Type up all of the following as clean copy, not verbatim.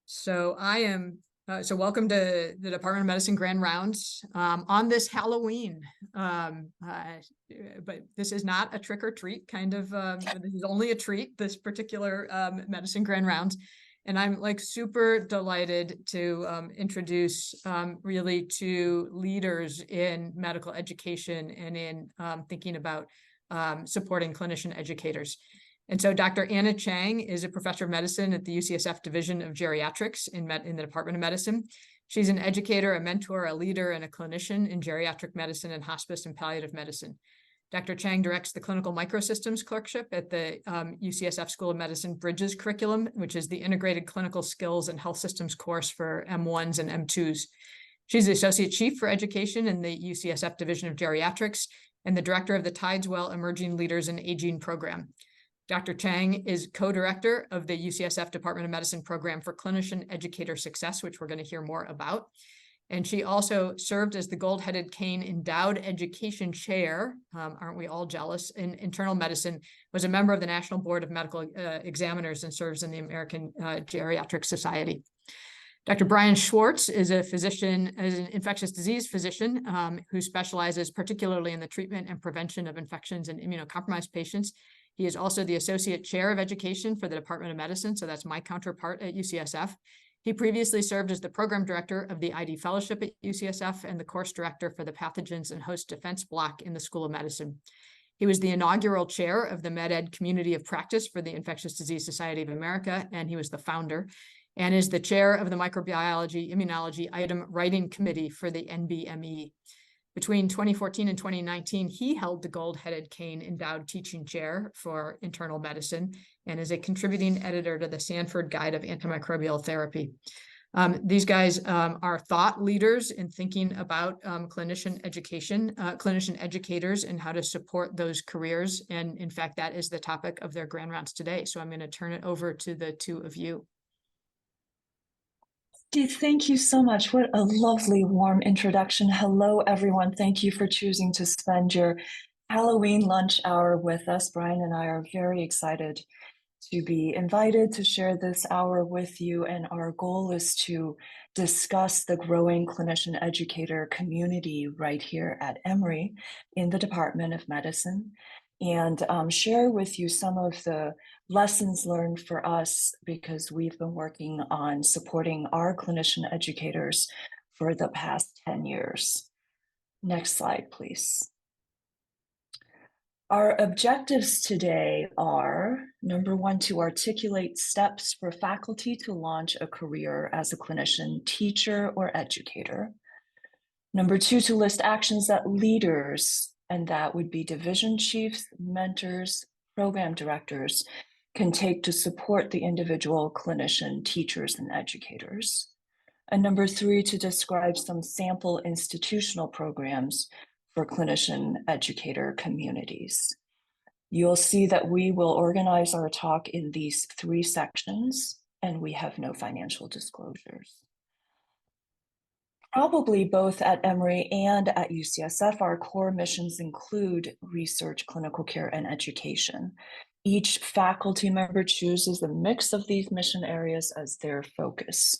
So I am, so welcome to the Department of Medicine Grand Rounds on this Halloween. But this is not a trick or treat kind of, this is only a treat, this particular Medicine Grand Rounds. And I'm like super delighted to introduce really two leaders in medical education and in thinking about supporting clinician educators. And so Dr. Anna Chang is a professor of medicine at the UCSF Division of Geriatrics in the Department of Medicine. She's an educator, a mentor, a leader, and a clinician in geriatric medicine and hospice and palliative medicine. Dr. Chang directs the clinical microsystems clerkship at the UCSF School of Medicine Bridges curriculum, which is the integrated clinical skills and health systems course for M1s and M2s. She's the associate chief for education in the UCSF Division of Geriatrics and the director of the Tideswell Emerging Leaders in Aging program. Dr. Chang is co-director of the UCSF Department of Medicine Program for Clinician Educator Success, which we're going to hear more about. And she also served as the Gold-Headed Cane Endowed Education Chair, aren't we all jealous, in internal medicine, was a member of the National Board of Medical Examiners and serves in the American Geriatric Society. Dr. Brian Schwartz is a physician, is an infectious disease physician who specializes particularly in the treatment and prevention of infections in immunocompromised patients. He is also the Associate Chair of Education for the Department of Medicine, so that's my counterpart at UCSF. He previously served as the Program Director of the ID Fellowship at UCSF and the Course Director for the Pathogens and Host Defense Block in the School of Medicine. He was the inaugural chair of the MedEd Community of Practice for the Infectious Disease Society of America, and he was the founder, and is the chair of the Microbiology Immunology Item Writing Committee for the NBME. Between 2014 and 2019, he held the Gold-Headed Cane Endowed Teaching Chair for Internal Medicine and is a contributing editor to the Sanford Guide of Antimicrobial Therapy. These guys are thought leaders in thinking about clinician education, clinician educators, and how to support those careers. And in fact, that is the topic of their Grand Rounds today. So I'm going to turn it over to the two of you. Thank you so much. What a lovely, warm introduction. Hello, everyone. Thank you for choosing to spend your Halloween lunch hour with us. Brian and I are very excited to be invited to share this hour with you. And our goal is to discuss the growing clinician educator community right here at Emory in the Department of Medicine, and share with you some of the lessons learned for us, because we've been working on supporting our clinician educators for the past 10 years. Next slide, please. Our objectives today are, number one, to articulate steps for faculty to launch a career as a clinician, teacher, or educator. Number two, to list actions that leaders, and that would be division chiefs, mentors, program directors, can take to support the individual clinician, teachers, and educators. And number three, to describe some sample institutional programs for clinician educator communities. You'll see that we will organize our talk in these three sections, and we have no financial disclosures. Probably both at Emory and at UCSF, our core missions include research, clinical care, and education. Each faculty member chooses a mix of these mission areas as their focus.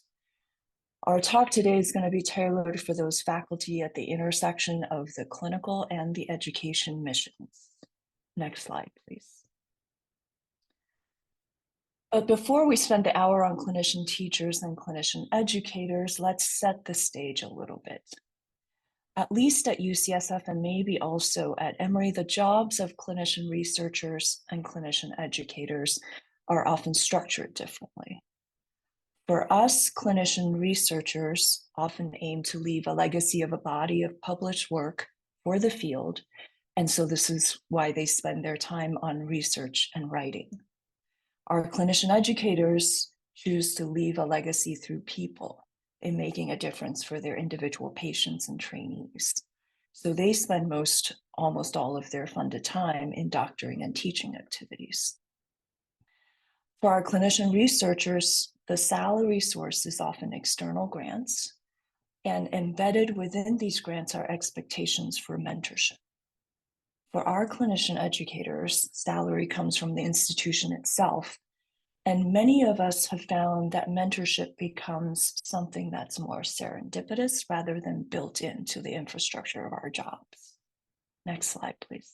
Our talk today is going to be tailored for those faculty at the intersection of the clinical and the education missions. Next slide, please. But before we spend the hour on clinician teachers and clinician educators, let's set the stage a little bit. At least at UCSF and maybe also at Emory, the jobs of clinician researchers and clinician educators are often structured differently. For us, clinician researchers often aim to leave a legacy of a body of published work for the field, and so this is why they spend their time on research and writing. Our clinician educators choose to leave a legacy through people in making a difference for their individual patients and trainees. So they spend almost all of their funded time in doctoring and teaching activities. For our clinician researchers, the salary source is often external grants, and embedded within these grants are expectations for mentorship. For our clinician educators, salary comes from the institution itself, And many of us have found that mentorship becomes something that's more serendipitous rather than built into the infrastructure of our jobs. Next slide, please.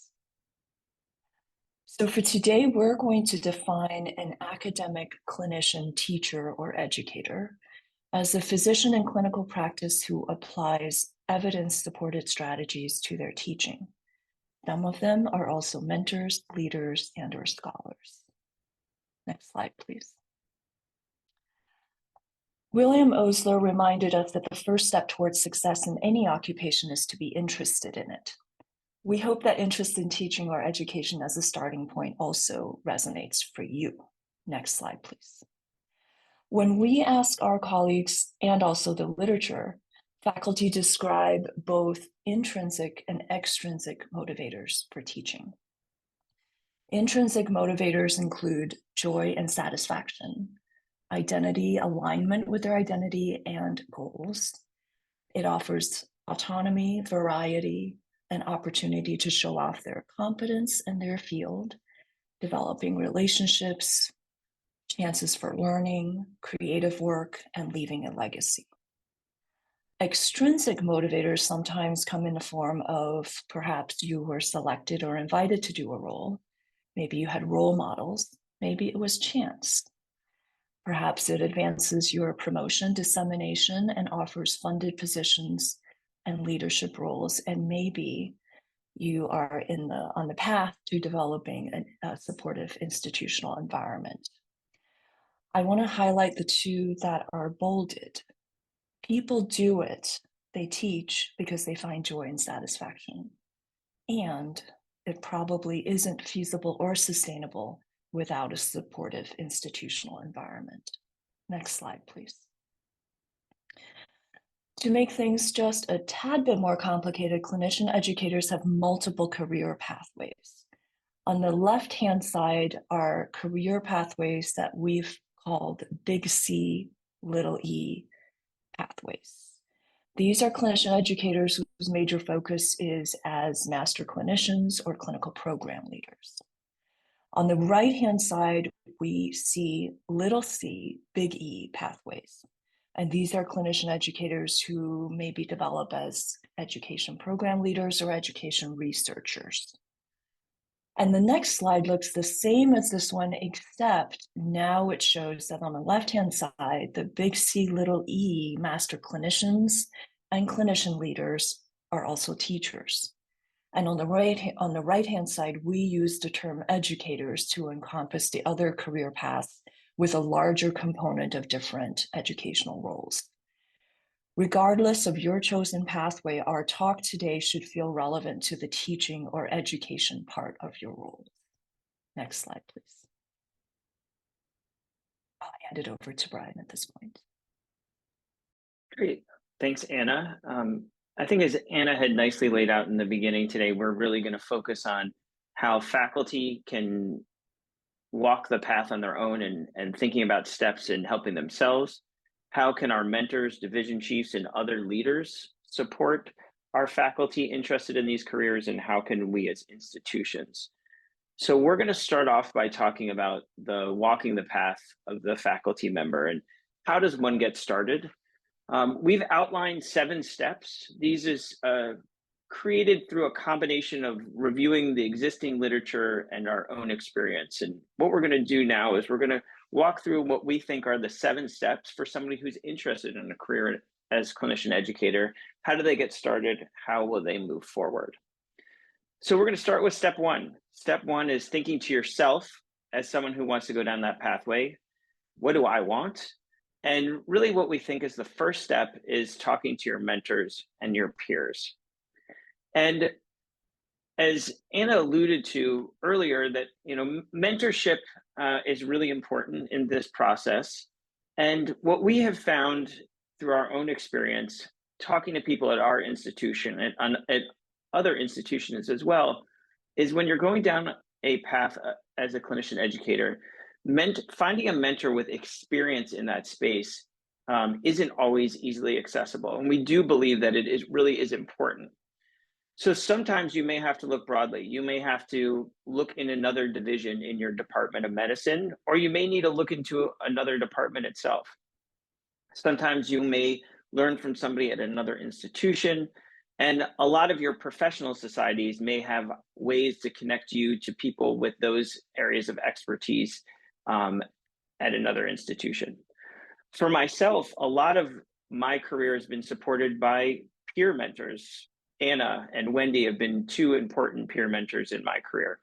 So for today, we're going to define an academic clinician, teacher, or educator as a physician in clinical practice who applies evidence-supported strategies to their teaching. Some of them are also mentors, leaders, and/or scholars. Next slide, please. William Osler reminded us that the first step towards success in any occupation is to be interested in it. We hope that interest in teaching or education as a starting point also resonates for you. Next slide, please. When we ask our colleagues and also the literature, faculty describe both intrinsic and extrinsic motivators for teaching. Intrinsic motivators include joy and satisfaction, identity, alignment with their identity and goals. It offers autonomy, variety, an opportunity to show off their competence in their field, developing relationships, chances for learning, creative work, and leaving a legacy. Extrinsic motivators sometimes come in the form of perhaps you were selected or invited to do a role. Maybe you had role models. Maybe it was chance. Perhaps it advances your promotion, dissemination, and offers funded positions and leadership roles. And maybe you are on the path to developing a supportive institutional environment. I want to highlight the two that are bolded. People do it, they teach because they find joy and satisfaction. And it probably isn't feasible or sustainable without a supportive institutional environment. Next slide, please. To make things just a tad bit more complicated, clinician educators have multiple career pathways. On the left-hand side are career pathways that we've called big C, little e pathways. These are clinician educators whose major focus is as master clinicians or clinical program leaders. On the right-hand side, we see little c, big E pathways. And these are clinician educators who maybe develop as education program leaders or education researchers. And the next slide looks the same as this one, except now it shows that on the left-hand side, the big C, little e master clinicians and clinician leaders are also teachers. And on the right-hand side, we use the term educators to encompass the other career paths with a larger component of different educational roles. Regardless of your chosen pathway, our talk today should feel relevant to the teaching or education part of your role. Next slide, please. I'll hand it over to Brian at this point. Great. Thanks, Anna. I think as Anna had nicely laid out in the beginning today, we're really going to focus on how faculty can walk the path on their own and thinking about steps in helping themselves. How can our mentors, division chiefs, and other leaders support our faculty interested in these careers, and how can we as institutions? So we're going to start off by talking about the walking the path of the faculty member and how does one get started? We've outlined 7 steps. These is created through a combination of reviewing the existing literature and our own experience. And what we're going to do now is we're going to walk through what we think are the 7 steps for somebody who's interested in a career as clinician educator. How do they get started? How will they move forward? So we're going to start with step 1. Step 1 is thinking to yourself as someone who wants to go down that pathway. What do I want? And really what we think is the first step is talking to your mentors and your peers. And as Anna alluded to earlier, that mentorship is really important in this process. And what we have found through our own experience, talking to people at our institution and at other institutions as well, is when you're going down a path as a clinician educator, finding a mentor with experience in that space isn't always easily accessible. And we do believe that it really is important. So sometimes you may have to look broadly. You may have to look in another division in your department of medicine, or you may need to look into another department itself. Sometimes you may learn from somebody at another institution, and a lot of your professional societies may have ways to connect you to people with those areas of expertise um, at another institution. For myself, a lot of my career has been supported by peer mentors. Anna and Wendy have been two important peer mentors in my career.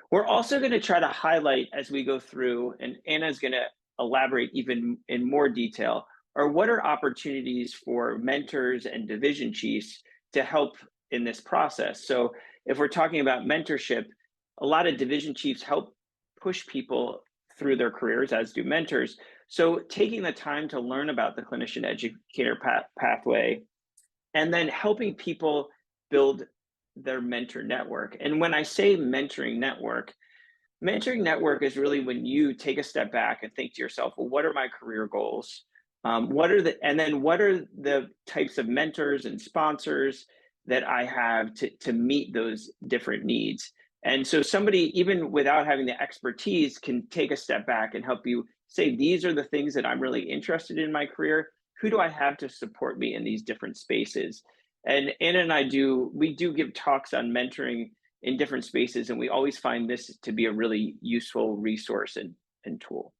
We're also going to try to highlight as we go through, and Anna's going to elaborate even in more detail, or what are opportunities for mentors and division chiefs to help in this process. So if we're talking about mentorship, a lot of division chiefs help push people through their careers, as do mentors. So taking the time to learn about the clinician educator pathway, and then helping people build their mentor network. And when I say mentoring network is really when you take a step back and think to yourself, well, what are my career goals? What are the types of mentors and sponsors that I have to meet those different needs? And so somebody, even without having the expertise, can take a step back and help you say, these are the things that I'm really interested in my career. Who do I have to support me in these different spaces? And Anna and I do give talks on mentoring in different spaces, and we always find this to be a really useful resource and tool.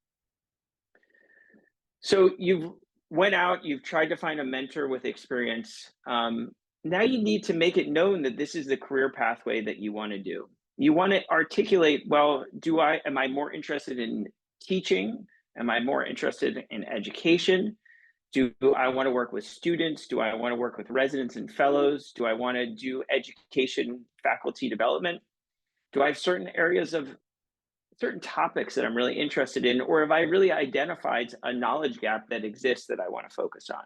So you've went out, you've tried to find a mentor with experience. Now you need to make it known that this is the career pathway that you want to do. You want to articulate, well, am I more interested in teaching? Am I more interested in education? Do I want to work with students? Do I want to work with residents and fellows? Do I want to do education faculty development? Do I have certain topics that I'm really interested in, or have I really identified a knowledge gap that exists that I want to focus on?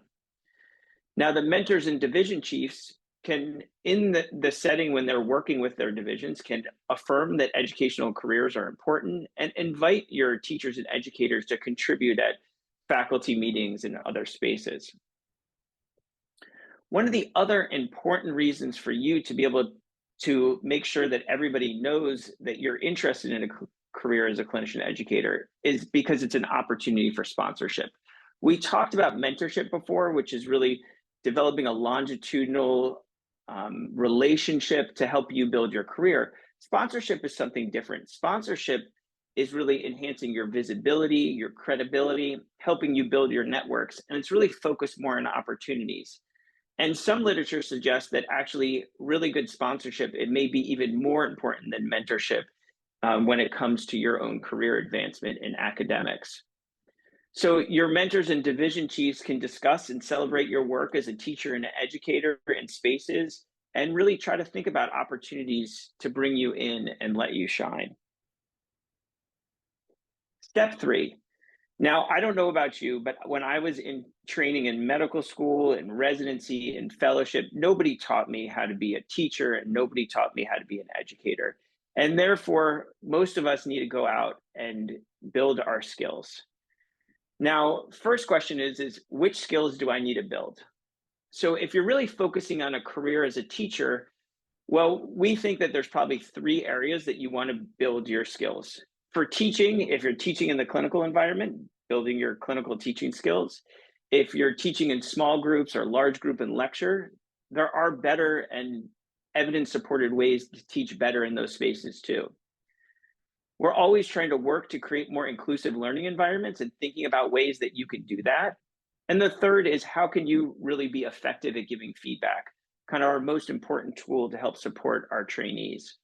Now, the mentors and division chiefs can, in the setting when they're working with their divisions, can affirm that educational careers are important and invite your teachers and educators to contribute at faculty meetings and other spaces. One of the other important reasons for you to be able to make sure that everybody knows that you're interested in a career as a clinician educator is because it's an opportunity for sponsorship. We talked about mentorship before, which is really developing a longitudinal relationship to help you build your career. Sponsorship is something different. Sponsorship is really enhancing your visibility, your credibility, helping you build your networks, and it's really focused more on opportunities. And some literature suggests that actually really good sponsorship, it may be even more important than mentorship when it comes to your own career advancement in academics. So your mentors and division chiefs can discuss and celebrate your work as a teacher and an educator in spaces, and really try to think about opportunities to bring you in and let you shine. Step 3. Now, I don't know about you, but when I was in training in medical school and residency and fellowship, nobody taught me how to be a teacher and nobody taught me how to be an educator. And therefore, most of us need to go out and build our skills. Now, first question is which skills do I need to build? So if you're really focusing on a career as a teacher, well, we think that there's probably 3 areas that you want to build your skills. For teaching, if you're teaching in the clinical environment, building your clinical teaching skills. If you're teaching in small groups or large group and lecture, there are better and evidence-supported ways to teach better in those spaces too. We're always trying to work to create more inclusive learning environments and thinking about ways that you can do that. And the third is, how can you really be effective at giving feedback? Kind of our most important tool to help support our trainees.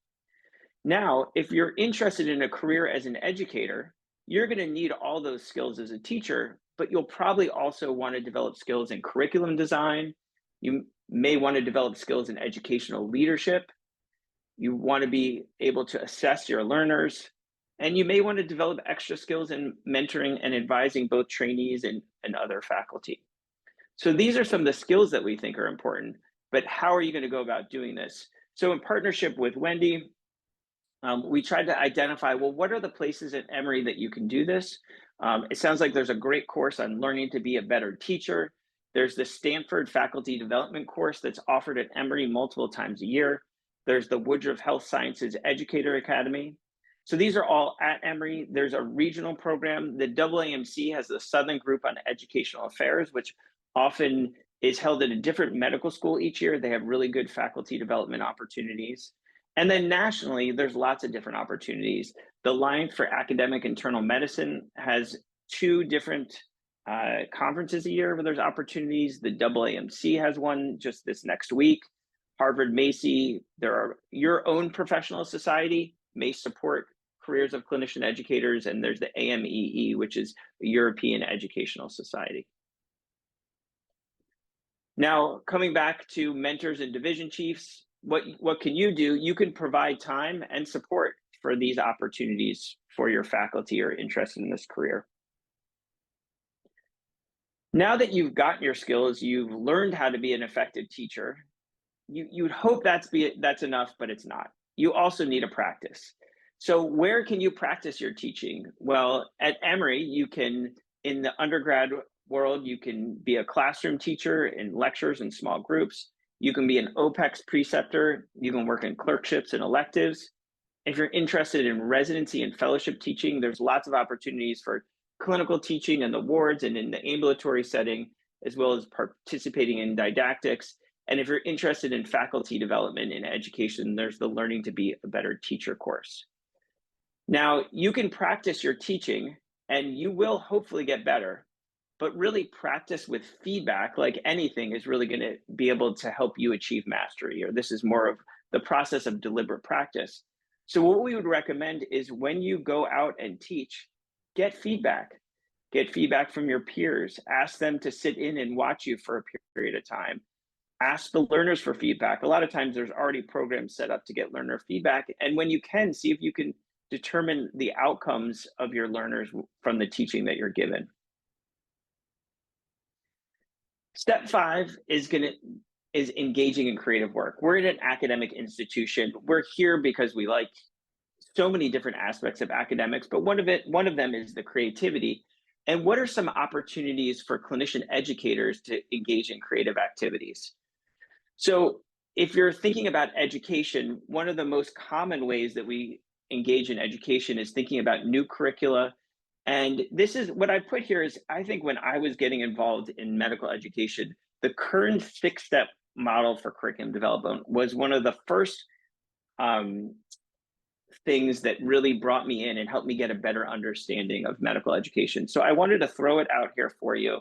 Now, if you're interested in a career as an educator, you're going to need all those skills as a teacher, but you'll probably also want to develop skills in curriculum design. You may want to develop skills in educational leadership. You want to be able to assess your learners, and you may want to develop extra skills in mentoring and advising both trainees and other faculty. So these are some of the skills that we think are important, but how are you going to go about doing this? So in partnership with Wendy, we tried to identify, well, what are the places at Emory that you can do this? It sounds like there's a great course on learning to be a better teacher. There's the Stanford Faculty Development course that's offered at Emory multiple times a year. There's the Woodruff Health Sciences Educator Academy. So these are all at Emory. There's a regional program. The AAMC has the Southern Group on Educational Affairs, which often is held at a different medical school each year. They have really good faculty development opportunities. And then nationally, there's lots of different opportunities. The Alliance for Academic Internal Medicine has 2 different conferences a year where there's opportunities. The AAMC has one just this next week. Harvard Macy, your own professional society may support careers of clinician educators, and there's the AMEE, which is the European Educational Society. Now, coming back to mentors and division chiefs, what can you do? You can provide time and support for these opportunities for your faculty or interested in this career. Now that you've gotten your skills, you've learned how to be an effective teacher, you would hope that's enough, but it's not. You also need a practice. So where can you practice your teaching? Well, at Emory, you can, in the undergrad world, you can be a classroom teacher in lectures and small groups. You can be an OPEX preceptor. You can work in clerkships and electives. If you're interested in residency and fellowship teaching, there's lots of opportunities for clinical teaching in the wards and in the ambulatory setting, as well as participating in didactics. And if you're interested in faculty development in education, there's the Learning to Be a Better Teacher course. Now, you can practice your teaching and you will hopefully get better, but really practice with feedback, like anything, is really going to be able to help you achieve mastery, or this is more of the process of deliberate practice. So what we would recommend is when you go out and teach, get feedback. Get feedback from your peers. Ask them to sit in and watch you for a period of time. Ask the learners for feedback. A lot of times there's already programs set up to get learner feedback. And when you can, see if you can determine the outcomes of your learners from the teaching that you're given. Step 5 is engaging in creative work. We're in an academic institution. We're here because we like so many different aspects of academics, but one of them is the creativity. And what are some opportunities for clinician educators to engage in creative activities? So if you're thinking about education, one of the most common ways that we engage in education is thinking about new curricula. And this is what I put here is, I think when I was getting involved in medical education, the current 6-step model for curriculum development was one of the first things that really brought me in and helped me get a better understanding of medical education. So I wanted to throw it out here for you.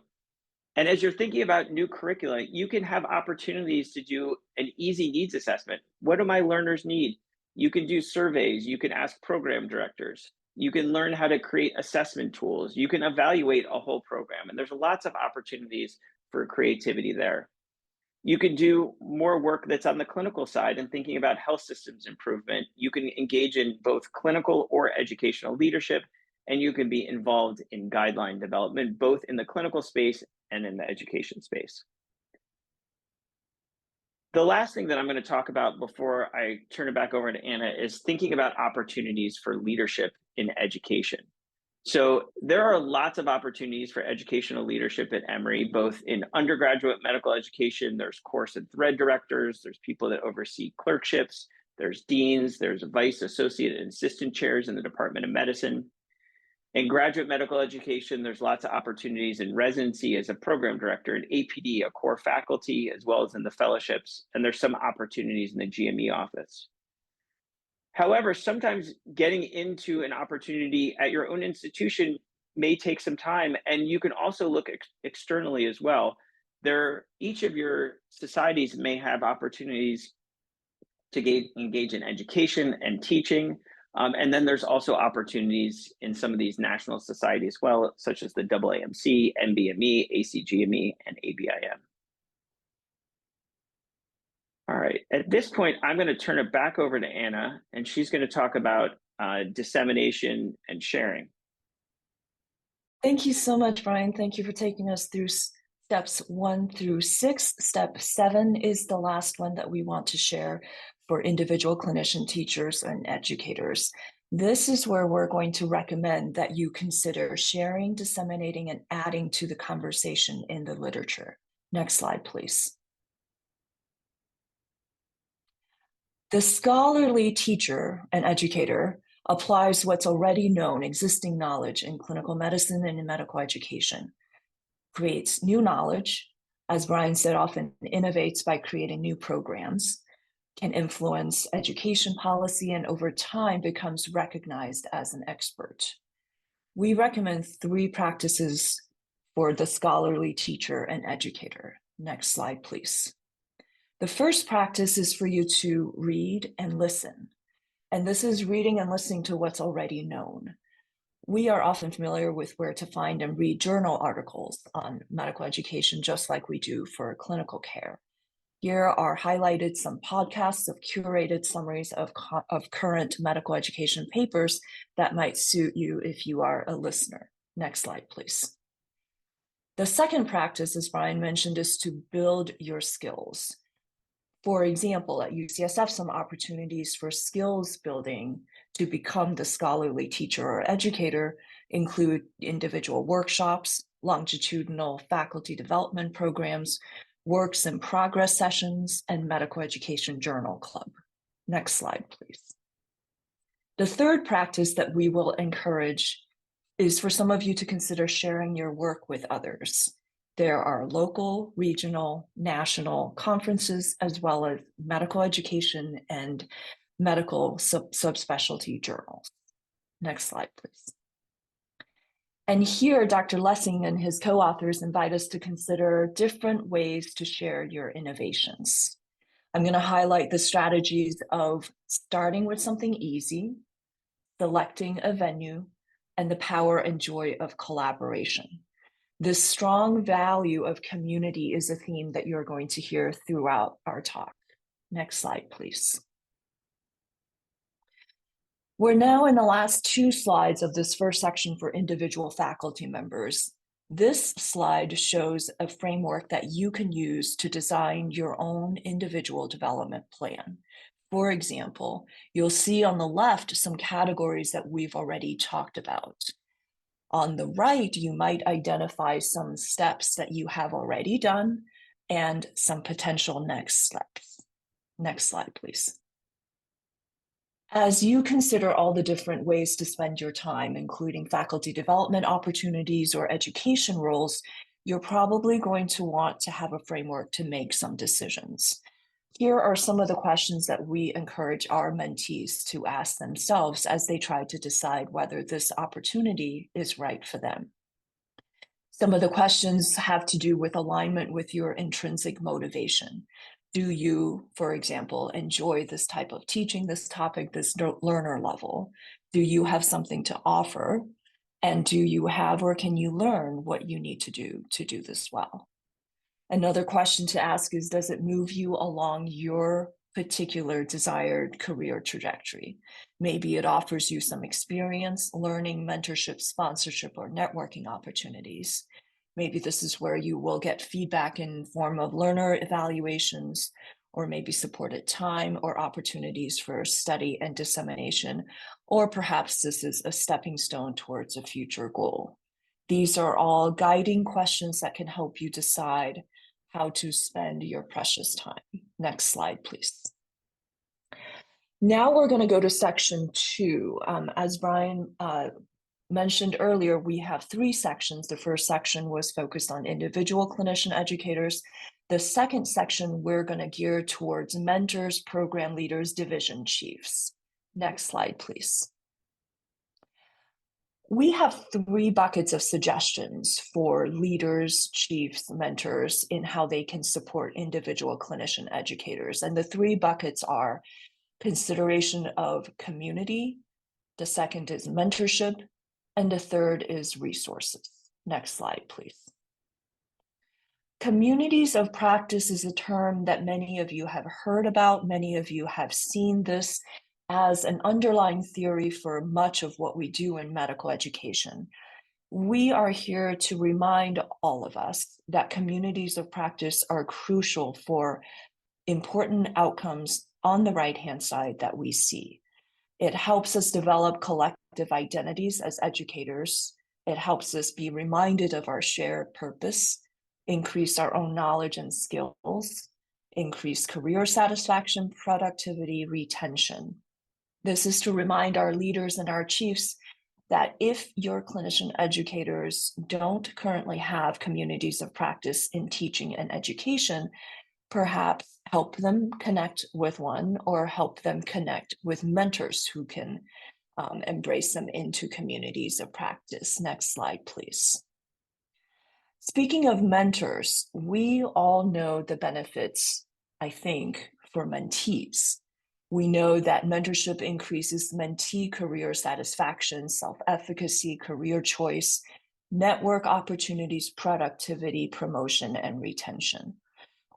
And as you're thinking about new curricula, you can have opportunities to do an easy needs assessment. What do my learners need? You can do surveys. You can ask program directors. You can learn how to create assessment tools. You can evaluate a whole program. And there's lots of opportunities for creativity there. You can do more work that's on the clinical side and thinking about health systems improvement. You can engage in both clinical or educational leadership, and you can be involved in guideline development, both in the clinical space and in the education space. The last thing that I'm going to talk about before I turn it back over to Anna is thinking about opportunities for leadership in education. So there are lots of opportunities for educational leadership at Emory, both in undergraduate medical education. There's course and thread directors, there's people that oversee clerkships, there's deans, there's vice, associate, and assistant chairs in the Department of Medicine. In graduate medical education, there's lots of opportunities in residency as a program director, in APD, a core faculty, as well as in the fellowships, and there's some opportunities in the GME office. However, sometimes getting into an opportunity at your own institution may take some time, and you can also look externally as well. Each of your societies may have opportunities to engage in education and teaching, and then there's also opportunities in some of these national societies as well, such as the AAMC, NBME, ACGME, and ABIM. All right, at this point, I'm going to turn it back over to Anna, and she's going to talk about dissemination and sharing. Thank you so much, Brian. Thank you for taking us through steps 1 through 6. Step 7 is the last one that we want to share for individual clinician teachers and educators. This is where we're going to recommend that you consider sharing, disseminating, and adding to the conversation in the literature. Next slide, please. The scholarly teacher and educator applies what's already known, existing knowledge in clinical medicine and in medical education, creates new knowledge, as Brian said, often innovates by creating new programs, can influence education policy, and over time becomes recognized as an expert. We recommend 3 practices for the scholarly teacher and educator. Next slide, please. The first practice is for you to read and listen. And this is reading and listening to what's already known. We are often familiar with where to find and read journal articles on medical education, just like we do for clinical care. Here are highlighted some podcasts of curated summaries of current medical education papers that might suit you if you are a listener. Next slide, please. The second practice, as Brian mentioned, is to build your skills. For example, at UCSF, some opportunities for skills building to become the scholarly teacher or educator include individual workshops, longitudinal faculty development programs, works in progress sessions, and medical education journal club. Next slide, please. The third practice that we will encourage is for some of you to consider sharing your work with others. There are local, regional, national conferences, as well as medical education and medical subspecialty journals. Next slide, please. And here, Dr. Lessing and his co-authors invite us to consider different ways to share your innovations. I'm going to highlight the strategies of starting with something easy, selecting a venue, and the power and joy of collaboration. This strong value of community is a theme that you're going to hear throughout our talk. Next slide, please. We're now in the last 2 slides of this first section for individual faculty members. This slide shows a framework that you can use to design your own individual development plan. For example, you'll see on the left some categories that we've already talked about. On the right, you might identify some steps that you have already done and some potential next steps. Next slide, please. As you consider all the different ways to spend your time, including faculty development opportunities or education roles, you're probably going to want to have a framework to make some decisions. Here are some of the questions that we encourage our mentees to ask themselves as they try to decide whether this opportunity is right for them. Some of the questions have to do with alignment with your intrinsic motivation. Do you, for example, enjoy this type of teaching, this topic, this learner level? Do you have something to offer? And do you have or can you learn what you need to do this well? Another question to ask is, does it move you along your particular desired career trajectory? Maybe it offers you some experience, learning, mentorship, sponsorship, or networking opportunities. Maybe this is where you will get feedback in form of learner evaluations, or maybe supported time or opportunities for study and dissemination, or perhaps this is a stepping stone towards a future goal. These are all guiding questions that can help you decide how to spend your precious time. Next slide, please. Now we're going to go to section 2. As Brian mentioned earlier, we have 3 sections. The first section was focused on individual clinician educators. The second section, we're going to gear towards mentors, program leaders, division chiefs. Next slide, please. We have 3 buckets of suggestions for leaders, chiefs, mentors in how they can support individual clinician educators. And the 3 buckets are consideration of community, the second is mentorship, and the third is resources. Next slide, please. Communities of practice is a term that many of you have heard about. Many of you have seen this as an underlying theory for much of what we do in medical education. We are here to remind all of us that communities of practice are crucial for important outcomes on the right-hand side that we see. It helps us develop collective identities as educators. It helps us be reminded of our shared purpose. increase our own knowledge and skills, increase career satisfaction, productivity, retention. This is to remind our leaders and our chiefs that if your clinician educators don't currently have communities of practice in teaching and education, perhaps help them connect with one or help them connect with mentors who can embrace them into communities of practice. Next slide, please. Speaking of mentors, we all know the benefits, I think, for mentees. We know that mentorship increases mentee career satisfaction, self-efficacy, career choice, network opportunities, productivity, promotion, and retention.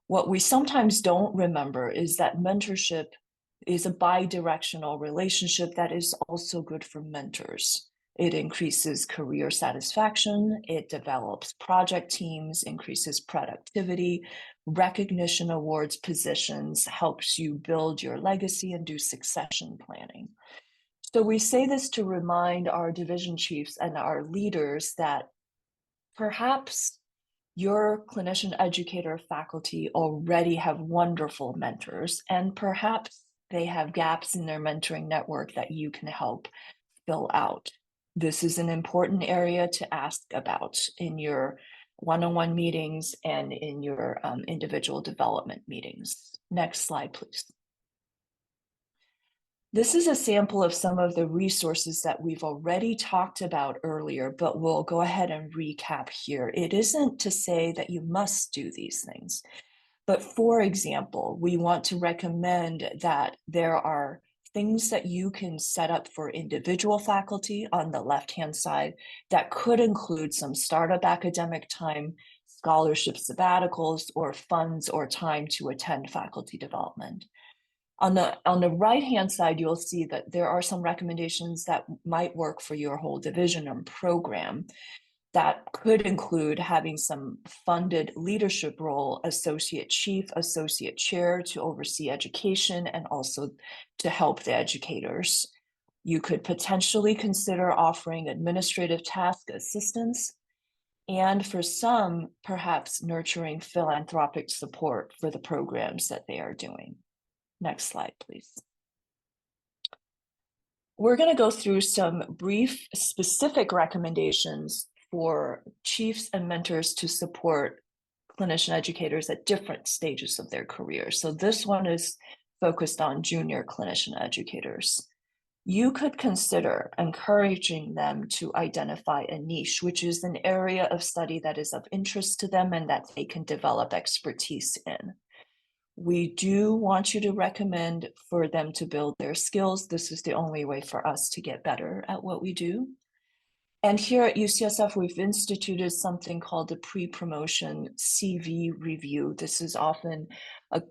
What we sometimes don't remember is that mentorship is a bi-directional relationship that is also good for mentors. It increases career satisfaction, it develops project teams, increases productivity, recognition awards positions, helps you build your legacy and do succession planning. So we say this to remind our division chiefs and our leaders that perhaps your clinician educator faculty already have wonderful mentors, and perhaps they have gaps in their mentoring network that you can help fill out. This is an important area to ask about in your one-on-one meetings and in your individual development meetings. Next slide, please. This is a sample of some of the resources that we've already talked about earlier, but we'll go ahead and recap here. It isn't to say that you must do these things, but for example, we want to recommend that there are things that you can set up for individual faculty on the left-hand side that could include some startup academic time, scholarship sabbaticals, or funds or time to attend faculty development. On the right-hand side, you'll see that there are some recommendations that might work for your whole division and program. That could include having some funded leadership role, associate chief, associate chair to oversee education and also to help the educators. You could potentially consider offering administrative task assistance, and for some, perhaps nurturing philanthropic support for the programs that they are doing. Next slide, please. We're going to go through some brief specific recommendations for chiefs and mentors to support clinician educators at different stages of their career. So this one is focused on junior clinician educators. You could consider encouraging them to identify a niche, which is an area of study that is of interest to them and that they can develop expertise in. We do want you to recommend for them to build their skills. This is the only way for us to get better at what we do. And here at UCSF, we've instituted something called a pre-promotion CV review. This is often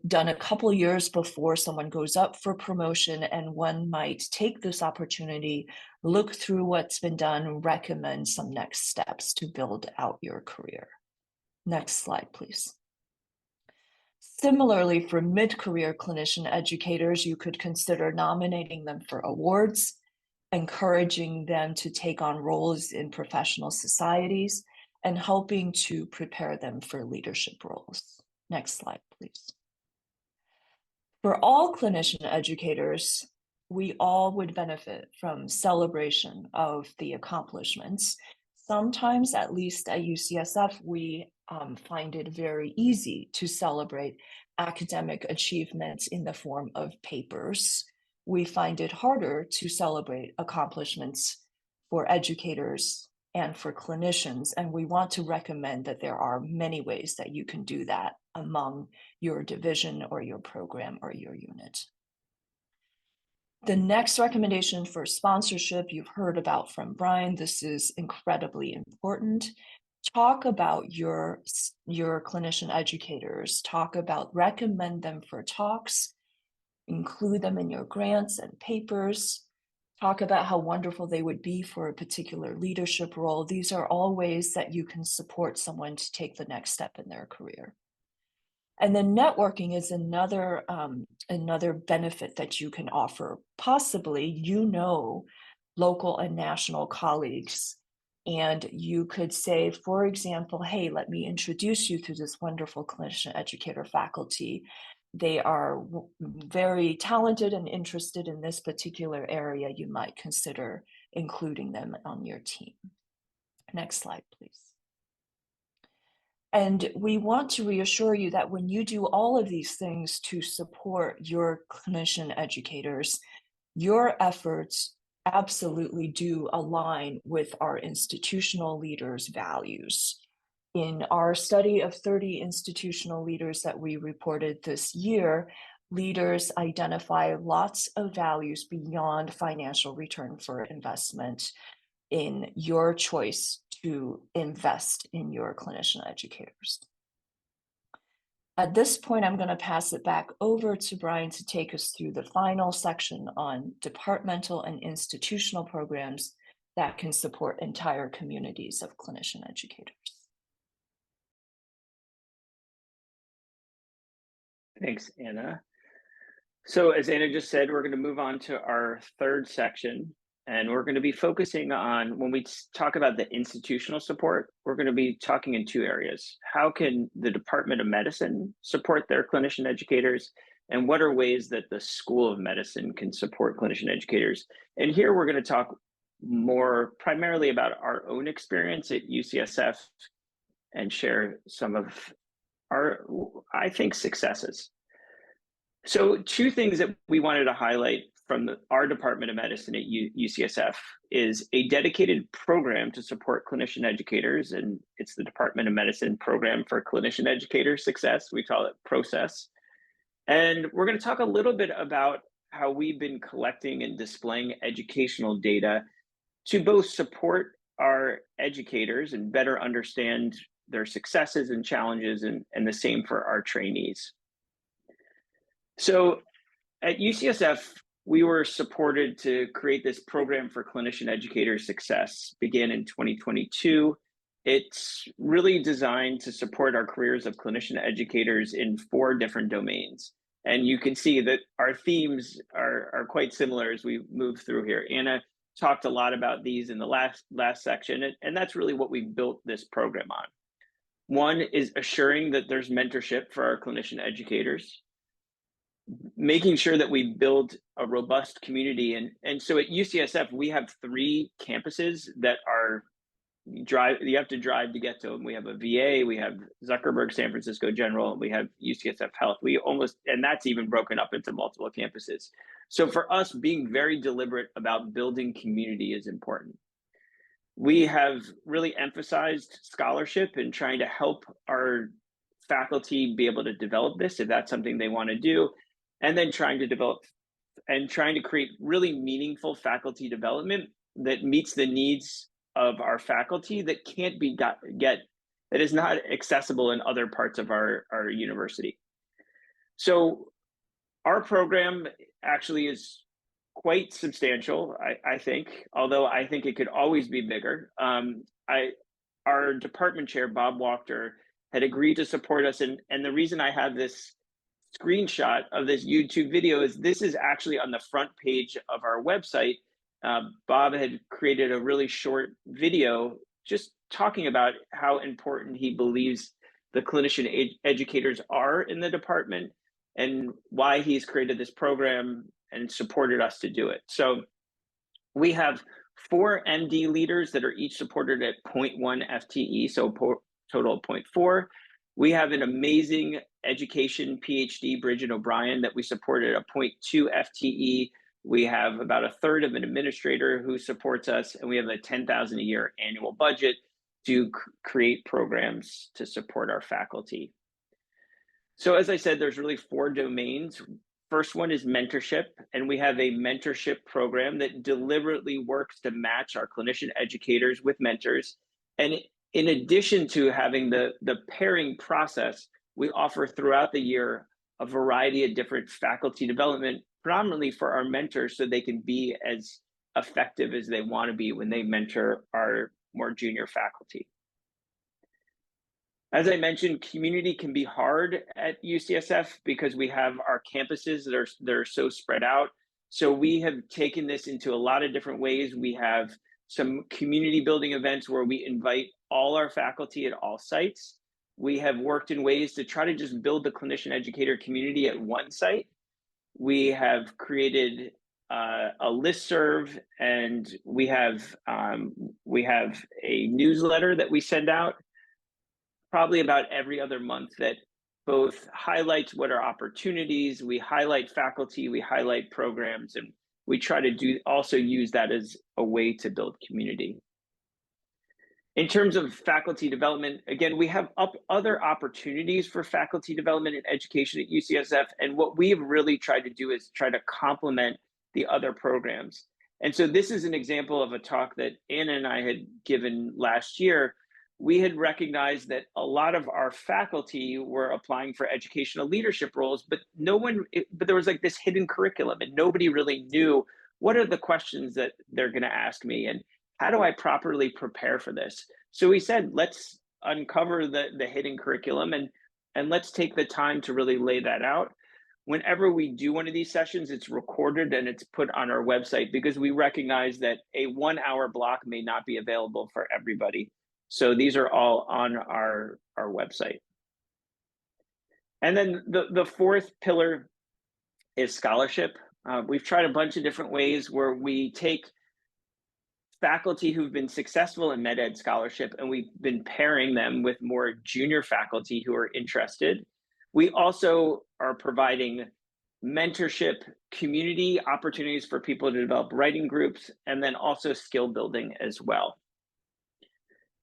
done a couple years before someone goes up for promotion, and one might take this opportunity, look through what's been done, recommend some next steps to build out your career. Next slide, please. Similarly, for mid-career clinician educators, you could consider nominating them for awards, encouraging them to take on roles in professional societies, and helping to prepare them for leadership roles. Next slide, please. For all clinician educators, we all would benefit from celebration of the accomplishments. Sometimes, at least at UCSF, we find it very easy to celebrate academic achievements in the form of papers. We find it harder to celebrate accomplishments for educators and for clinicians, and we want to recommend that there are many ways that you can do that among your division or your program or your unit. The next recommendation for sponsorship you've heard about from Brian. This is incredibly important. Talk about your clinician educators. Recommend them for talks, include them in your grants and papers. Talk about how wonderful they would be for a particular leadership role. These are all ways that you can support someone to take the next step in their career. And then networking is another benefit that you can offer. Possibly, local and national colleagues And you could say, for example, hey, let me introduce you to this wonderful clinician educator faculty. They are very talented and interested in this particular area. You might consider including them on your team. Next slide, please. And we want to reassure you that when you do all of these things to support your clinician educators, your efforts absolutely do align with our institutional leaders' values. In our study of 30 institutional leaders that we reported this year, leaders identify lots of values beyond financial return for investment in your choice to invest in your clinician educators. At this point, I'm going to pass it back over to Brian to take us through the final section on departmental and institutional programs that can support entire communities of clinician educators. Thanks, Anna. So as Anna just said, we're going to move on to our third section, and we're going to be focusing on, when we talk about the institutional support, we're going to be talking in two areas. How can the Department of Medicine support their clinician educators? And what are ways that the School of Medicine can support clinician educators? And here we're going to talk more primarily about our own experience at UCSF and share some of our, I think, successes. So two things that we wanted to highlight from our Department of Medicine at UCSF is a dedicated program to support clinician educators, and it's the Department of Medicine Program for Clinician Educator Success. We call it PROCESS. And we're going to talk a little bit about how we've been collecting and displaying educational data to both support our educators and better understand their successes and challenges, and the same for our trainees. So at UCSF, we were supported to create this program for clinician educator success, began in 2022. It's really designed to support our careers of clinician educators in 4 different domains. And you can see that our themes are quite similar as we move through here. Anna talked a lot about these in the last section, and that's really what we built this program on. One is assuring that there's mentorship for our clinician educators, making sure that we build a robust community. And so at UCSF, we have 3 campuses that are you have to drive to get to them. We have a VA, we have Zuckerberg San Francisco General, and we have UCSF Health. And that's even broken up into multiple campuses. So for us, being very deliberate about building community is important. We have really emphasized scholarship and trying to help our faculty be able to develop this if that's something they want to do, and then trying to create really meaningful faculty development that meets the needs of our faculty that can't be that is not accessible in other parts of our university. So our program actually is quite substantial, I think, although I think it could always be bigger. Our department chair, Bob Wachter, had agreed to support us, and the reason I have this screenshot of this YouTube video is this is actually on the front page of our website. Bob had created a really short video just talking about how important he believes the clinician educators are in the department and why he's created this program and supported us to do it. So we have 4 MD leaders that are each supported at 0.1 FTE, so total of 0.4. We have an amazing education PhD, Bridget O'Brien, that we supported at 0.2 FTE. We have about a third of an administrator who supports us, and we have a $10,000 a year annual budget to create programs to support our faculty. So as I said, there's really 4 domains. First one is mentorship, and we have a mentorship program that deliberately works to match our clinician educators with mentors. And in addition to having the pairing process, we offer throughout the year a variety of different faculty development, predominantly for our mentors, so they can be as effective as they want to be when they mentor our more junior faculty. As I mentioned, community can be hard at UCSF because we have our campuses that are so spread out. So we have taken this into a lot of different ways. We have some community building events where we invite all our faculty at all sites. We have worked in ways to try to just build the clinician educator community at one site. We have created a listserv, and we have a newsletter that we send out probably about every other month that both highlights what are opportunities, we highlight faculty, we highlight programs, and we try to also use that as a way to build community. In terms of faculty development, again, we have other opportunities for faculty development and education at UCSF, and what we've really tried to do is try to complement the other programs. And so this is an example of a talk that Anna and I had given last year. We had recognized that a lot of our faculty were applying for educational leadership roles, but but there was like this hidden curriculum, and nobody really knew what are the questions that they're going to ask me, and how do I properly prepare for this? So we said, let's uncover the hidden curriculum, and let's take the time to really lay that out. Whenever we do one of these sessions, it's recorded and it's put on our website, because we recognize that a 1 hour block may not be available for everybody. So these are all on our website. And then the fourth pillar is scholarship. We've tried a bunch of different ways where we take faculty who've been successful in med ed scholarship, and we've been pairing them with more junior faculty who are interested. We also are providing mentorship, community opportunities for people to develop writing groups, and then also skill building as well.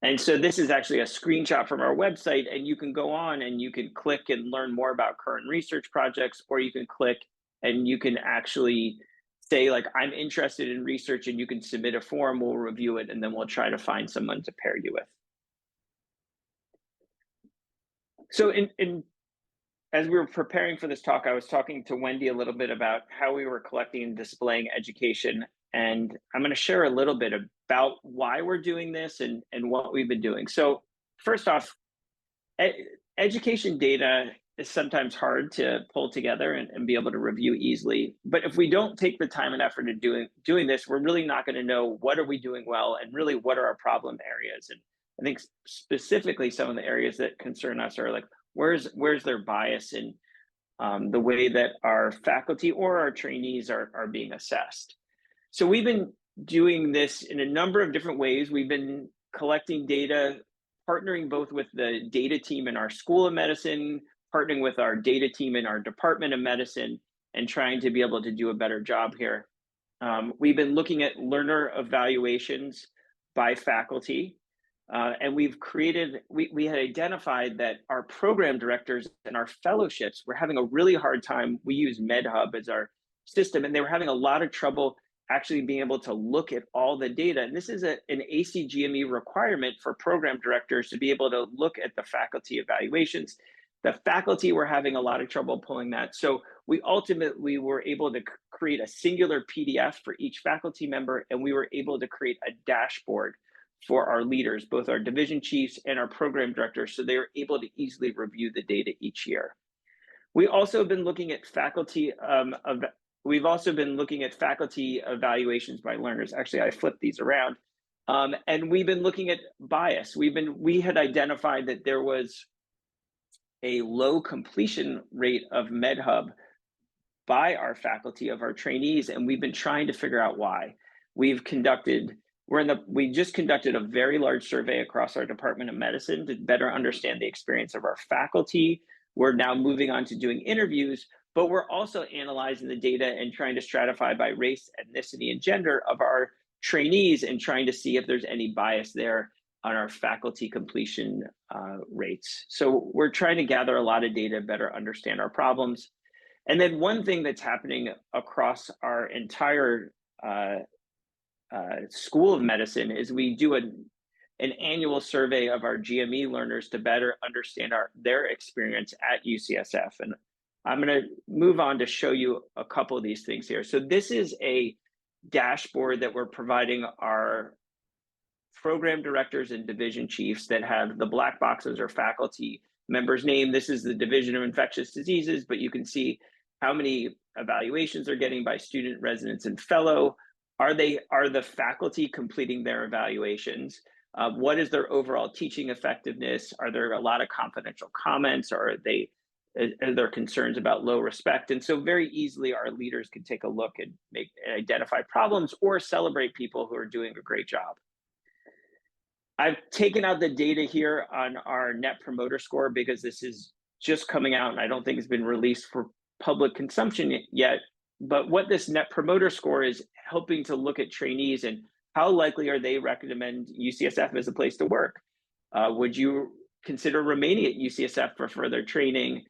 And so this is actually a screenshot from our website, and you can go on and you can click and learn more about current research projects, or you can click and you can actually say, like, I'm interested in research, and you can submit a form, we'll review it, and then we'll try to find someone to pair you with. So as we were preparing for this talk, I was talking to Wendy a little bit about how we were collecting and displaying education. And I'm going to share a little bit about why we're doing this and what we've been doing. So first off, education data is sometimes hard to pull together and be able to review easily. But if we don't take the time and effort in doing this, we're really not going to know what are we doing well, and really what are our problem areas. And I think specifically some of the areas that concern us are like, where's their bias in the way that our faculty or our trainees are being assessed. So we've been doing this in a number of different ways. We've been collecting data, partnering both with the data team in our School of Medicine, partnering with our data team in our Department of Medicine, and trying to be able to do a better job here. We've been looking at learner evaluations by faculty, and we had identified that our program directors and our fellowships were having a really hard time. We use MedHub as our system, and they were having a lot of trouble actually being able to look at all the data. And this is an ACGME requirement for program directors to be able to look at the faculty evaluations. The faculty were having a lot of trouble pulling that. So we ultimately were able to create a singular PDF for each faculty member, and we were able to create a dashboard for our leaders, both our division chiefs and our program directors, so they were able to easily review the data each year. We also have been looking at faculty evaluations by learners. Actually, I flipped these around. And we've been looking at bias. We had identified that there was a low completion rate of MedHub by our faculty, of our trainees, and we've been trying to figure out why. We just conducted a very large survey across our Department of Medicine to better understand the experience of our faculty. We're now moving on to doing interviews, but we're also analyzing the data and trying to stratify by race, ethnicity, and gender of our trainees, and trying to see if there's any bias there on our faculty completion rates. So we're trying to gather a lot of data, better understand our problems. And then one thing that's happening across our entire School of Medicine is we do an annual survey of our GME learners to better understand their experience at UCSF. And I'm going to move on to show you a couple of these things here. So this is a dashboard that we're providing our program directors and division chiefs that have the black boxes or faculty members' name. This is the Division of Infectious Diseases, but you can see how many evaluations they're getting by student, residents, and fellow, Are the faculty completing their evaluations? What is their overall teaching effectiveness? Are there a lot of confidential comments, or are there concerns about low respect? And so very easily our leaders can take a look and identify problems or celebrate people who are doing a great job. I've taken out the data here on our Net Promoter Score because this is just coming out and I don't think it's been released for public consumption yet. But what this Net Promoter Score is helping to look at trainees and how likely are they recommend UCSF as a place to work? Would you consider remaining at UCSF for further training,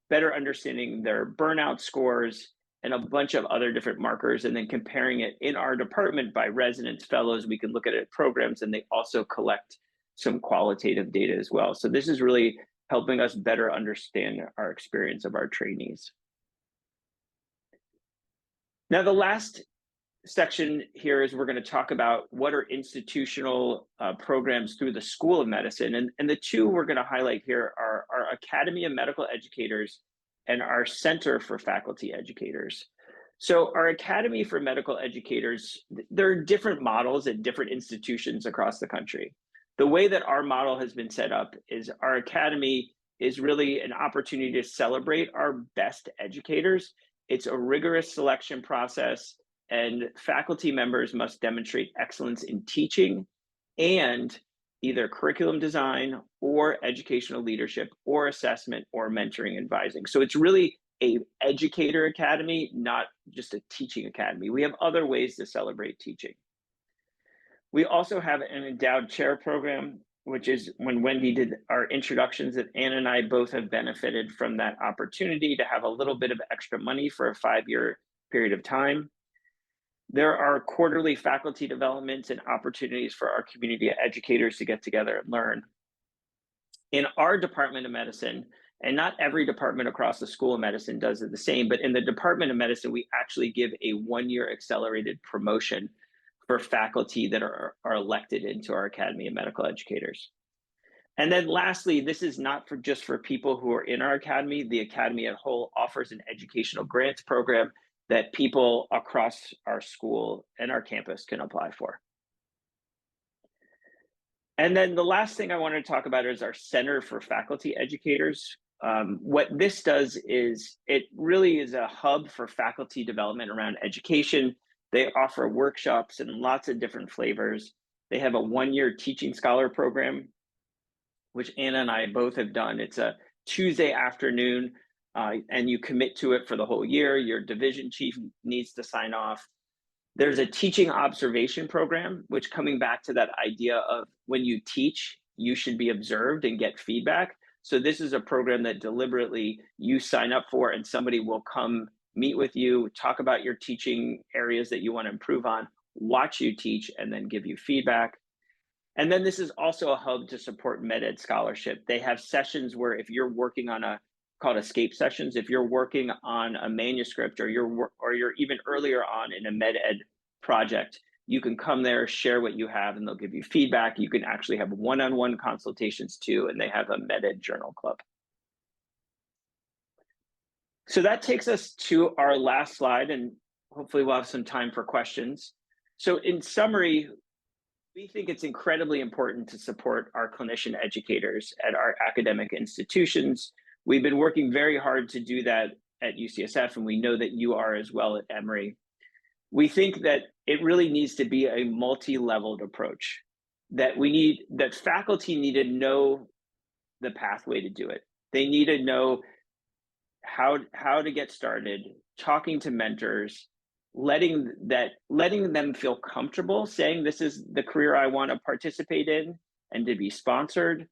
better understanding their burnout scores, and a bunch of other different markers, and then comparing it in our department by residents, fellows. We can look at it programs, and they also collect some qualitative data as well. So this is really helping us better understand our experience of our trainees. Now, the last section here is we're going to talk about what are institutional programs through the School of Medicine. And the two we're going to highlight here are our Academy of Medical Educators and our Center for Faculty Educators. So our Academy for Medical Educators, there are different models at different institutions across the country. The way that our model has been set up is our Academy is really an opportunity to celebrate our best educators. It's a rigorous selection process, and faculty members must demonstrate excellence in teaching and either curriculum design or educational leadership or assessment or mentoring advising. So it's really an educator academy, not just a teaching academy. We have other ways to celebrate teaching. We also have an endowed chair program, which is when Wendy did our introductions, that Anna and I both have benefited from that opportunity to have a little bit of extra money for a 5-year period of time. There are quarterly faculty developments and opportunities for our community educators to get together and learn. In our Department of Medicine, and not every department across the School of Medicine does it the same, but in the Department of Medicine, we actually give a 1-year accelerated promotion for faculty that are elected into our Academy of Medical Educators. And then lastly, this is not just for people who are in our academy. The academy as a whole offers an educational grants program that people across our school and our campus can apply for. And then the last thing I want to talk about is our Center for Faculty Educators. What this does is it really is a hub for faculty development around education. They offer workshops in lots of different flavors. They have a 1-year teaching scholar program, which Anna and I both have done. It's a Tuesday afternoon, and you commit to it for the whole year. Your division chief needs to sign off. There's a teaching observation program, which, coming back to that idea of when you teach, you should be observed and get feedback. So this is a program that deliberately you sign up for, and somebody will come meet with you, talk about your teaching areas that you want to improve on, watch you teach, and then give you feedback. And then this is also a hub to support med-ed scholarship. They have sessions where if you're working on called escape sessions, if you're working on a manuscript or you're even earlier on in a med-ed project, you can come there, share what you have, and they'll give you feedback. You can actually have one-on-one consultations too, and they have a med-ed journal club. So that takes us to our last slide, and hopefully we'll have some time for questions. So in summary, we think it's incredibly important to support our clinician educators at our academic institutions. We've been working very hard to do that at UCSF, and we know that you are as well at Emory. We think that it really needs to be a multi-leveled approach, that faculty need to know the pathway to do it. They need to know how to get started, talking to mentors, letting them feel comfortable saying this is the career I want to participate in and to be sponsored.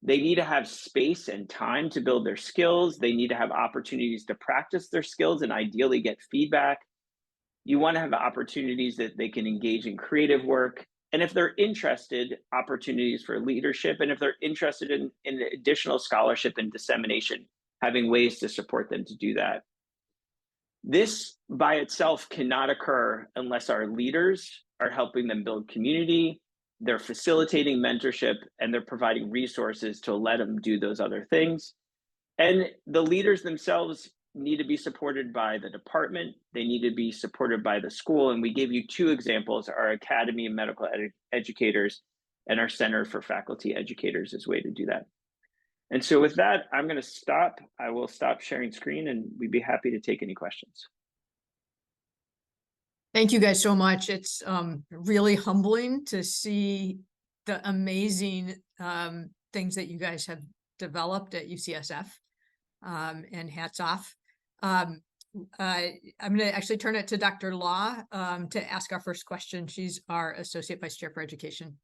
They need to have space and time to build their skills. They need to have opportunities to practice their skills and ideally get feedback. You want to have opportunities that they can engage in creative work. And if they're interested, opportunities for leadership. And if they're interested in additional scholarship and dissemination, having ways to support them to do that. This by itself cannot occur unless our leaders are helping them build community, they're facilitating mentorship, and they're providing resources to let them do those other things. And the leaders themselves need to be supported by the department. They need to be supported by the school. And we gave you two examples, our Academy of Medical Educators and our Center for Faculty Educators as a way to do that. And so with that, I'm going to stop. I will stop sharing screen and we'd be happy to take any questions. Thank you guys so much. It's really humbling to see the amazing things that you guys have developed at UCSF, and hats off. I'm going to actually turn it to Dr. Law to ask our first question. She's our Associate Vice Chair for Education.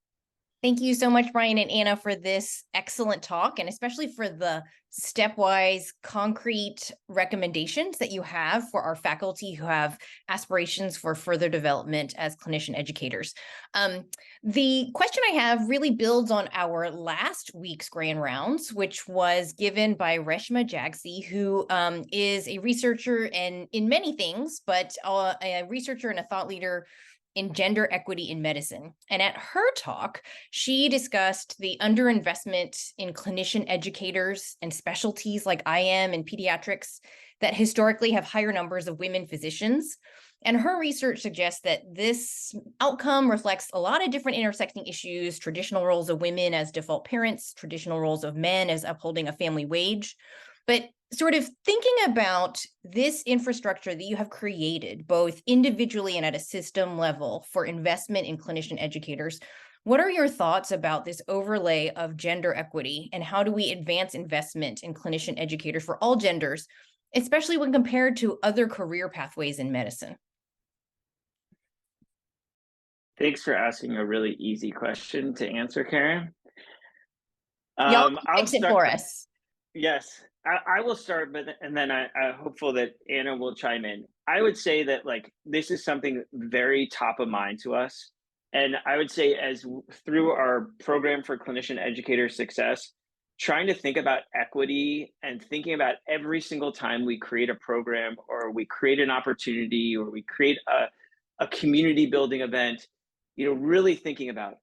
Thank you so much, Brian and Anna, for this excellent talk, and especially for the stepwise concrete recommendations that you have for our faculty who have aspirations for further development as clinician educators. The question I have really builds on our last week's grand rounds, which was given by Reshma Jagsi, who is a researcher in many things, but a researcher and a thought leader in gender equity in medicine. And at her talk, she discussed the underinvestment in clinician educators and specialties like IM and pediatrics that historically have higher numbers of women physicians. And her research suggests that this outcome reflects a lot of different intersecting issues: traditional roles of women as default parents, traditional roles of men as upholding a family wage. But sort of thinking about this infrastructure that you have created, both individually and at a system level, for investment in clinician educators, what are your thoughts about this overlay of gender equity, and how do we advance investment in clinician educators for all genders, especially when compared to other career pathways in medicine? Thanks for asking a really easy question to answer, Karen. Y'all fix it for us. Yes, I will start, and then I'm hopeful that Anna will chime in. I would say that this is something very top of mind to us. And I would say through our program for clinician educator success, trying to think about equity and thinking about every single time we create a program or we create an opportunity or we create a community building event, really thinking about,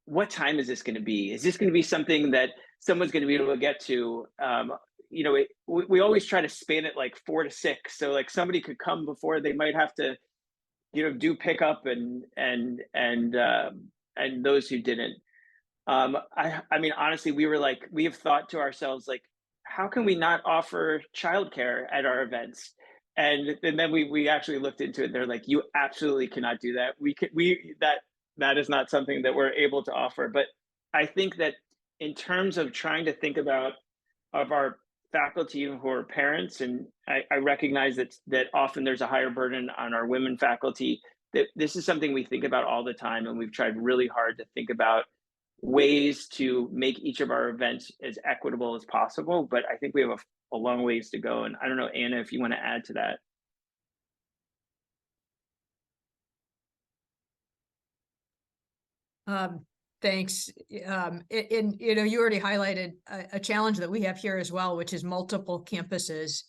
what time is this going to be? Is this going to be something that someone's going to be able to get to? We always try to span it 4 to 6. So somebody could come before they might have to, do pickup and those who didn't. I mean, honestly, we have thought to ourselves, how can we not offer childcare at our events? And then we actually looked into it. They're like, you absolutely cannot do that. That is not something that we're able to offer. But I think that in terms of trying to think about our faculty who are parents, and I recognize that often there's a higher burden on our women faculty, that this is something we think about all the time. And we've tried really hard to think about ways to make each of our events as equitable as possible. But I think we have a long ways to go. And I don't know, Anna, if you want to add to that. Thanks. And you already highlighted a challenge that we have here as well, which is multiple campuses,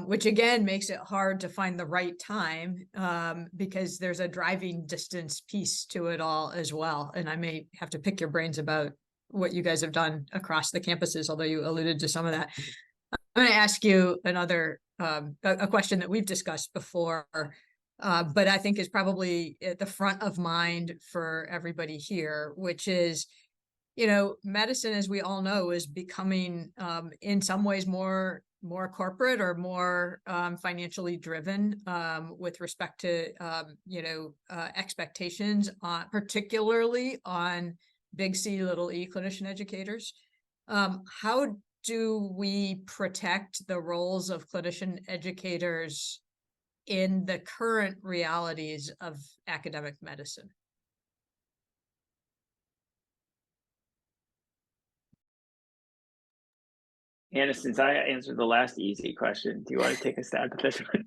which again makes it hard to find the right time because there's a driving distance piece to it all as well. And I may have to pick your brains about what you guys have done across the campuses, although you alluded to some of that. I'm going to ask you another a question that we've discussed before, but I think is probably at the front of mind for everybody here, which is, medicine, as we all know, is becoming in some ways more corporate or more financially driven with respect to, expectations, particularly on big C, little e clinician educators. How do we protect the roles of clinician educators in the current realities of academic medicine? Anna, since I answered the last easy question, do you want to take a stab at this one?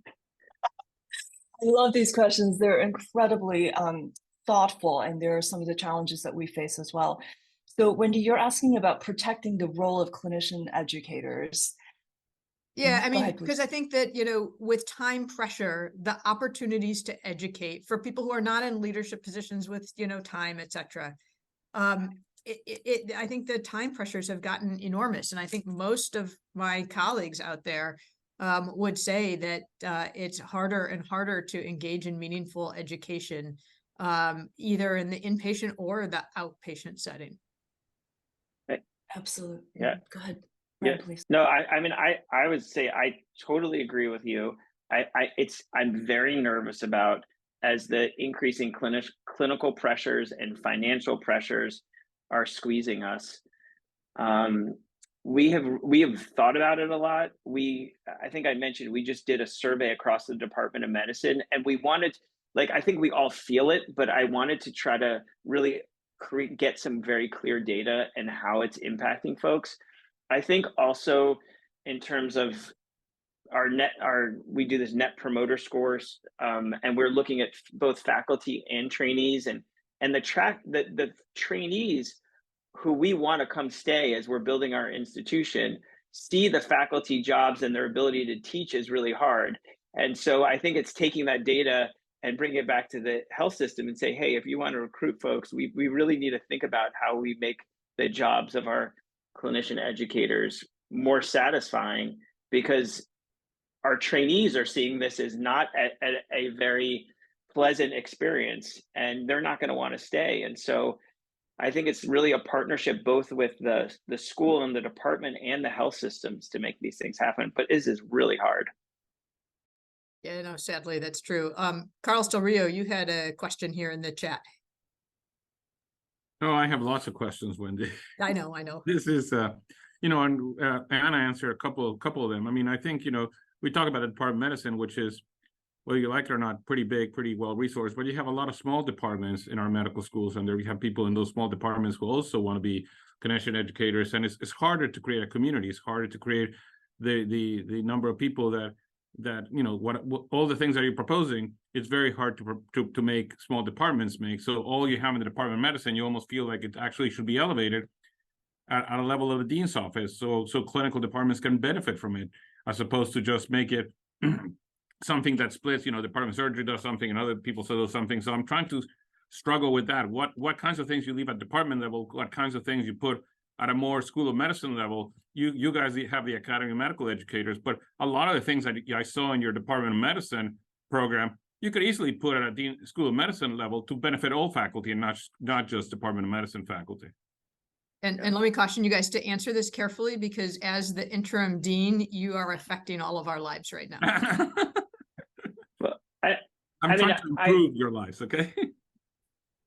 I love these questions. They're incredibly thoughtful, and there are some of the challenges that we face as well. So Wendy, you're asking about protecting the role of clinician educators. Yeah, I mean, because I think that, with time pressure, the opportunities to educate for people who are not in leadership positions with, time, et cetera, I think the time pressures have gotten enormous, and I think most of my colleagues out there would say that it's harder and harder to engage in meaningful education, either in the inpatient or the outpatient setting. Absolutely. Yeah. Go ahead. Yeah. Ryan, please. No, I mean, I would say I totally agree with you. I'm very nervous about, as the increasing clinical pressures and financial pressures are squeezing us. We have thought about it a lot. I think I mentioned we just did a survey across the Department of Medicine, and we wanted, like, I think we all feel it, but I wanted to try to really get some very clear data and how it's impacting folks. I think also in terms of we do this net promoter scores, and we're looking at both faculty and trainees, and the trainees who we want to come stay as we're building our institution see the faculty jobs and their ability to teach is really hard. And so I think it's taking that data and bring it back to the health system and say, hey, if you want to recruit folks, we really need to think about how we make the jobs of our clinician educators more satisfying, because our trainees are seeing this as not a very pleasant experience, and they're not going to want to stay. And so I think it's really a partnership both with the school and the department and the health systems to make these things happen. But this is really hard. Yeah, no, sadly, that's true. Carlos Del Rio, you had a question here in the chat. Oh, I have lots of questions, Wendy. I know. This is, and Anna answered a couple of them. I mean, I think, we talk about the Department of Medicine, which is, whether you like it or not, pretty big, pretty well resourced, but you have a lot of small departments in our medical schools, and there you have people in those small departments who also want to be clinician educators, and it's harder to create a community. It's harder to create the number of people that what all the things that you're proposing. It's very hard to make small departments make. So all you have in the Department of Medicine, you almost feel like it actually should be elevated at a level of the dean's office, so clinical departments can benefit from it, as opposed to just make it something that splits. Department of Surgery does something and other people do something. So I'm trying to struggle with that. What kinds of things you leave at department level? What kinds of things you put at a more School of Medicine level? You guys have the Academy of Medical Educators, but a lot of the things that I saw in your Department of Medicine program, you could easily put at a School of Medicine level to benefit all faculty and not just Department of Medicine faculty. And let me caution you guys to answer this carefully, because as the interim dean, you are affecting all of our lives right now. Well, I'm trying to improve your lives, okay?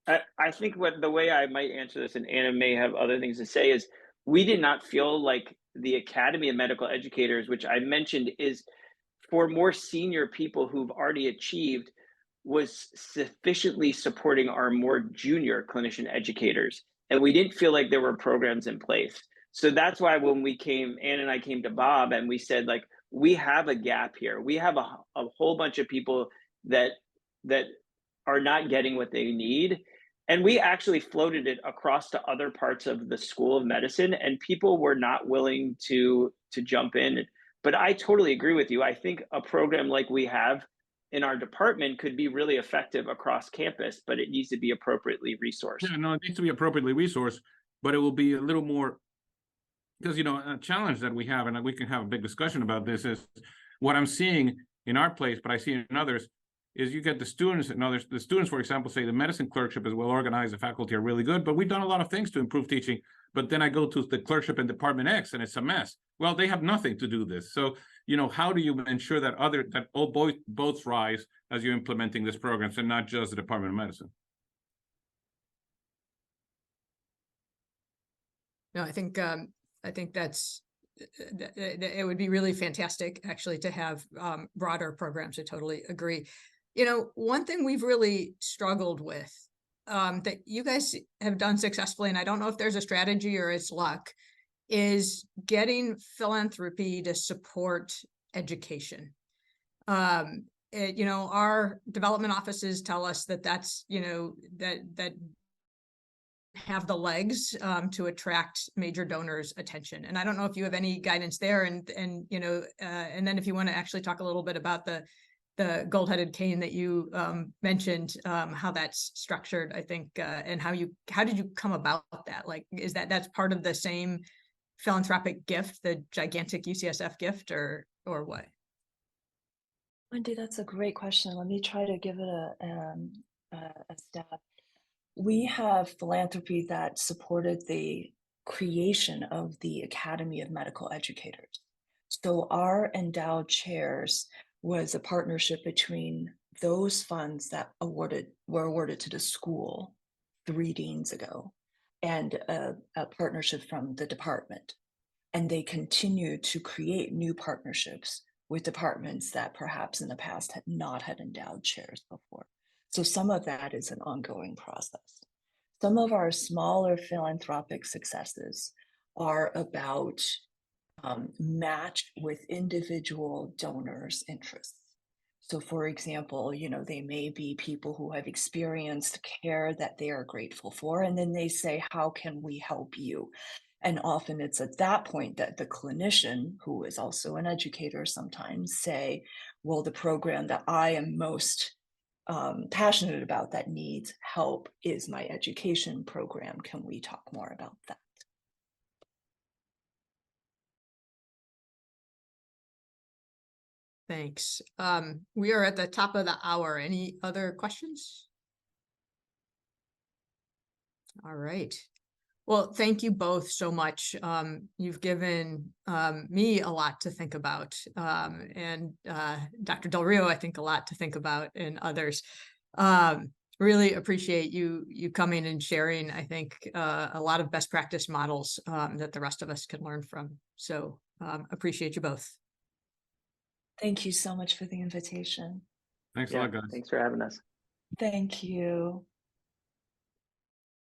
I think the way I might answer this, and Anna may have other things to say, is we did not feel like the Academy of Medical Educators, which I mentioned is for more senior people who've already achieved, was sufficiently supporting our more junior clinician educators. And we didn't feel like there were programs in place. So that's why when Anna and I came to Bob and we said, like, we have a gap here. We have a whole bunch of people that are not getting what they need. And we actually floated it across to other parts of the School of Medicine, and people were not willing to jump in. But I totally agree with you. I think a program like we have in our department could be really effective across campus, but it needs to be appropriately resourced. Yeah, no, it needs to be appropriately resourced, but it will be a little more, because, a challenge that we have, and we can have a big discussion about this, is what I'm seeing in our place, but I see in others, is you get the students and others. The students, for example, say the medicine clerkship is well organized, the faculty are really good, but we've done a lot of things to improve teaching. But then I go to the clerkship in Department X and it's a mess. Well, they have nothing to do this. So, how do you ensure that both rise as you're implementing this program, and not just the Department of Medicine? No, I think that's it would be really fantastic actually to have broader programs. I totally agree. One thing we've really struggled with that you guys have done successfully, and I don't know if there's a strategy or it's luck, is getting philanthropy to support education. Our development offices tell us that's that have the legs to attract major donors' attention. And I don't know if you have any guidance there, and then if you want to actually talk a little bit about the the gold-headed cane that you mentioned, how that's structured, I think, and how did you come about that? Like, is that's part of the same philanthropic gift, the gigantic UCSF gift, or what? Wendy, that's a great question. Let me try to give it a stab. We have philanthropy that supported the creation of the Academy of Medical Educators. So our endowed chairs was a partnership between those funds that were awarded to the school 3 deans ago, and a partnership from the department. And they continue to create new partnerships with departments that perhaps in the past had not had endowed chairs before. So some of that is an ongoing process. Some of our smaller philanthropic successes are about match with individual donors' interests. So for example, they may be people who have experienced care that they are grateful for, and then they say, how can we help you? And often it's at that point that the clinician, who is also an educator sometimes, say, well, the program that I am most passionate about that needs help is my education program. Can we talk more about that? Thanks. We are at the top of the hour. Any other questions? All right. Well, thank you both so much. You've given me a lot to think about, and Dr. Del Rio, I think, a lot to think about, and others. Really appreciate you coming and sharing, I think, a lot of best practice models that the rest of us can learn from. So appreciate you both. Thank you so much for the invitation. Thanks a lot, guys. Thanks for having us. Thank you.